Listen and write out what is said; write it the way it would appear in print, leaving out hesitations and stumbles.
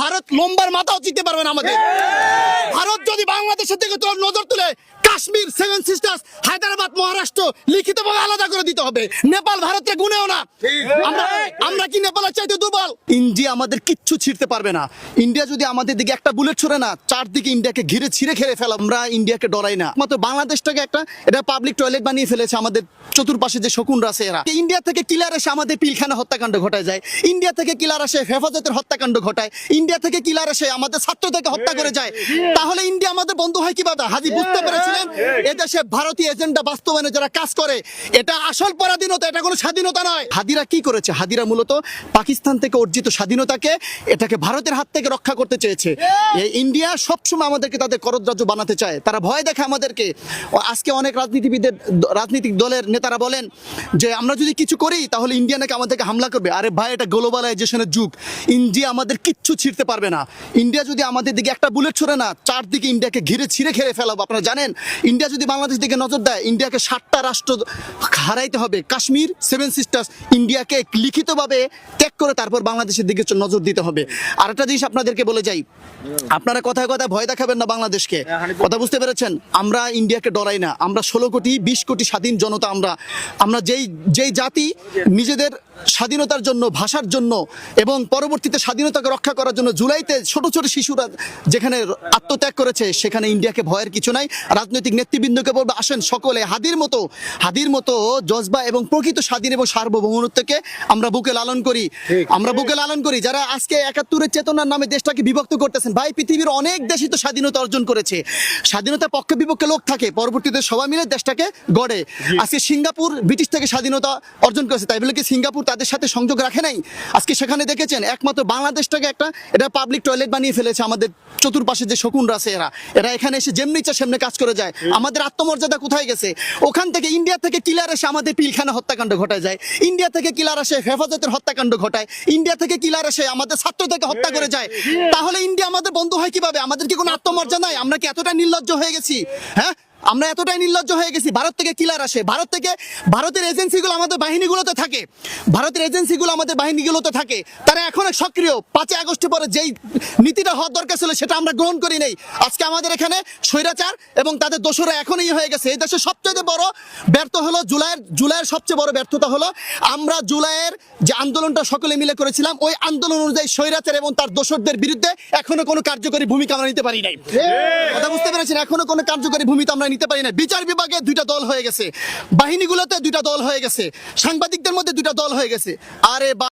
ভারত লম্বার মাথাও চিনতে পারবে না আমাদের। ভারত যদি বাংলাদেশের থেকে তোর নজর তুলে কাশ্মীর, সেভেন সিস্টার্স, হায়দ্রাবাদ, মহারাষ্ট্র লিখিতভাবে আলাদা করে দিতে হবে। নেপাল ভারতকে গুনেও না। আমরা কি নেপালের চাইতে দুর্বল? ইন্ডিয়া আমাদের কিচ্ছু ছিঁড়তে পারবে না। ইন্ডিয়া যদি আমাদের দিকে একটা বুলেট ছড়ে না, চারদিকে ইন্ডিয়াকে ঘিরে ছিঁড়ে খেলে ফেলা। আমরা ইন্ডিয়াকে ডরাই না। মাত্র বাংলাদেশটাকে একটা এটা পাবলিক টয়লেট বানিয়ে ফেলেছে আমাদের চতুর্পাশে যে শকুনরা আছে এরা। ইন্ডিয়া থেকে কিলার এসে আমাদের পিলখানা হত্যাকাণ্ড ঘটায় যায়। ইন্ডিয়া থেকে কিলার এসে হেফাজতের হত্যাকাণ্ড ঘটায়। ইন্ডিয়া থেকে কিলার এসে আমাদের ছাত্রদেরকে হত্যা করে যায়। তাহলে ইন্ডিয়া আমাদের বন্ধু হয় কিভাবে? হাজি বুঝতে পেরেছিলেন এদেশে ভারতীয় এজেন্ডা বাস্তবায়নে যারা কাজ করে এটা আসল পরাধীনতা, এটা কোনো স্বাধীনতা নয়। হাদিরা কি করেছে? হাদিরা মূলত পাকিস্তান থেকে অর্জিত স্বাধীনতাকে এটাকে ভারতের হাত থেকে রক্ষা করতে চেয়েছে। এই ইন্ডিয়া সবসময় আমাদেরকে তাদের করদরাজ্য বানাতে চায়। তারা ভয় দেখে আমাদেরকে। আজকে অনেক রাজনৈতিক দলের নেতারা বলেন যে আমরা যদি কিছু করি তাহলে ইন্ডিয়া নাকি আমাদেরকে হামলা করবে। আরে ভাই, এটা গ্লোবালাইজেশনের যুগ। ইন্ডিয়া আমাদের কিচ্ছু ছিঁড়তে পারবে না। ইন্ডিয়া যদি আমাদের দিকে একটা বুলেট ছড়ে না, চারদিকে ইন্ডিয়াকে ঘিরে ছিঁড়ে খেলে ফেলাবো। আপনারা জানেন ইন্ডিয়া যদি বাংলাদেশ দিকে নজর দেয়, ইন্ডিয়াকে 7টা রাষ্ট্র হারাইতে হবে। কাশ্মীর, সেভেন সিস্টার্স, ইন্ডিয়াকে লিখিতভাবে ত্যাগ করে তারপর বাংলাদেশের দিকে নজর দিতে হবে। আর একটা জিনিস আপনাদেরকে বলে যাই, আপনারা কথায় কথায় ভয় দেখাবেন না বাংলাদেশকে। কথা বুঝতে পেরেছেন? আমরা ইন্ডিয়াকে ডরাই না। আমরা 16 কোটি 20 কোটি স্বাধীন জনতা। আমরা যেই জাতি নিজেদের স্বাধীনতার জন্য, ভাষার জন্য এবং পরবর্তীতে স্বাধীনতাকে রক্ষা করার জন্য জুলাইতে ছোট ছোট শিশুরা যেখানে আত্মত্যাগ করেছে, সেখানে ইন্ডিয়াকে ভয়ের কিছু নাই। রাজনৈতিক নেতৃবৃন্দকে বলবো, আসেন সকলে হাদির মতো জজবা এবং প্রকৃত স্বাধীন এবং সার্বভৌমত্বকে আমরা বুকে লালন করি। যারা আজকে 71-এর চেতনার নামে দেশটাকে বিভক্ত করতেছেন, ভাই পৃথিবীর অনেক দেশই তো স্বাধীনতা অর্জন করেছে। স্বাধীনতার পক্ষে বিপক্ষে লোক থাকে, পরবর্তীতে সবাই মিলে দেশটাকে গড়ে। আজকে সিঙ্গাপুর ব্রিটিশ থেকে স্বাধীনতা অর্জন করেছে, তাই বলে কি সিঙ্গাপুর তাদের সাথে সংযোগ রাখে নাই? আজকে সেখানে দেখেছেন একমাত্র বাংলাদেশটাকে এটা পাবলিক টয়লেট বানিয়ে ফেলেছে আমাদের চতুর্পাশে যে শকুনরা আছে এরা এখানে এসে যেমনি ইচ্ছা সেমনি কাজ করে যায়। আমাদের আত্মমর্যাদা কোথায় গেছে? ওখান থেকে ইন্ডিয়া থেকে কিলার এসে আমাদের পিলখানা হত্যাকাণ্ড ঘটায় যায়। ইন্ডিয়া থেকে কিলার এসে হেফাজতের হত্যাকাণ্ড ঘটায়। ইন্ডিয়া থেকে কিলার এসে আমাদের ছাত্রদেরকে হত্যা করে যায়। তাহলে ইন্ডিয়া আমাদের বন্ধু হয় কিভাবে? আমাদের কি কোনো আত্মমর্যাদা নাই? আমরা কি এতটা নির্লজ্জ হয়ে গেছি? হ্যাঁ, আমরা এতটাই নির্লজ্জ হয়ে গেছি। ভারত থেকে কিলার আসে, ভারতের এজেন্সিগুলো আমাদের বাহিনীগুলোতে থাকে। তারা এখন সক্রিয়। 5 আগস্টের পরে যেই নীতিটা হওয়ার দরকার ছিল সেটা আমরা গ্রহণ করি নাই। আজকে আমাদের এখানে স্বৈরাচার এবং তাদের দোষরা এখনই হয়ে গেছে। এই দেশের সবচেয়ে বড় ব্যর্থ হলো জুলাইয়ের সবচেয়ে বড় ব্যর্থতা হলো আমরা জুলাইয়ের যে আন্দোলনটা সকলে মিলে করেছিলাম, ওই আন্দোলন অনুযায়ী স্বৈরাচার এবং তার দোষরদের বিরুদ্ধে এখনো কোনো কার্যকরী ভূমিকা আমরা নিতে পারি নাই। কথা বুঝতে পেরেছেন? এখনো কোনো কার্যকরী ভূমিকা আমরা নিতে পারি না। বিচার বিভাগে 2টা দল হয়ে গেছে, বাহিনীগুলোতে 2টা দল হয়ে গেছে, সাংবাদিকদের মধ্যে 2টা দল হয়ে গেছে। আরে